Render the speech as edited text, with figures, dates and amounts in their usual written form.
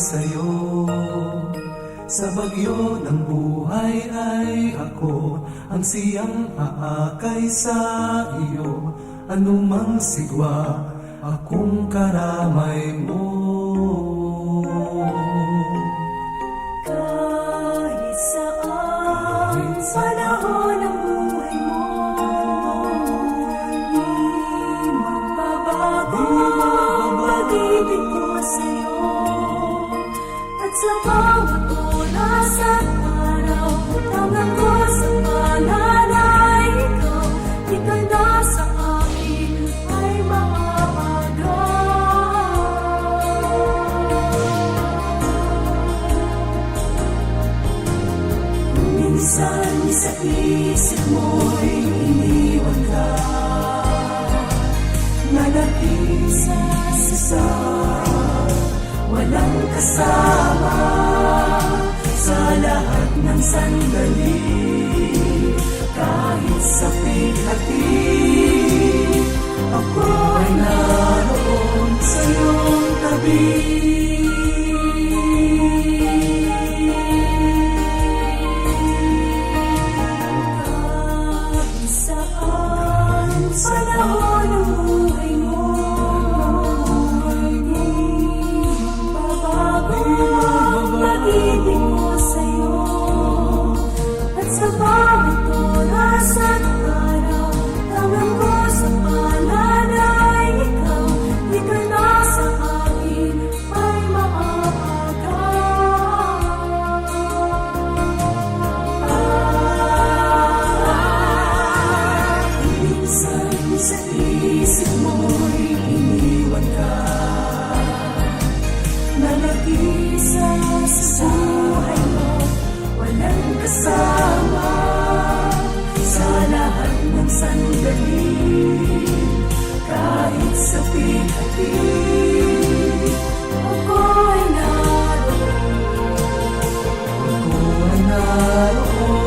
sa'yo. Sa bagyo ng buhay ay ako ang siyang aakay sa iyo. Anumang sigwa, akong karamay mo. Kahit saan panahon ng buhay mo, di magbabago pag-ibig ko sa'yo. At sa bawat oras at araw, hanggang ko sa pananay ikaw, ika'y nasa akin ay maaagaw. Minsan sa isip mo'y iniwan ka, na nag-isa sa walang kasama. Sa lahat ng sandali, kahit sa pighati, ako ay naroon sa iyong tabi. Kahit saan panahon ng buhay mo, pag-ibig mo sa'yo. At sa bawat oras at araw, hanggang ko sa pananay ikaw, ika'y nasa akin ay maaagaw. Minsan sa isip mo'y iniwan ka, na nag-isa sa buhay mo, walang kasama. Sa lahat ng sandali, kahit sa pighati, ako ay naroon. Ako ay naroon.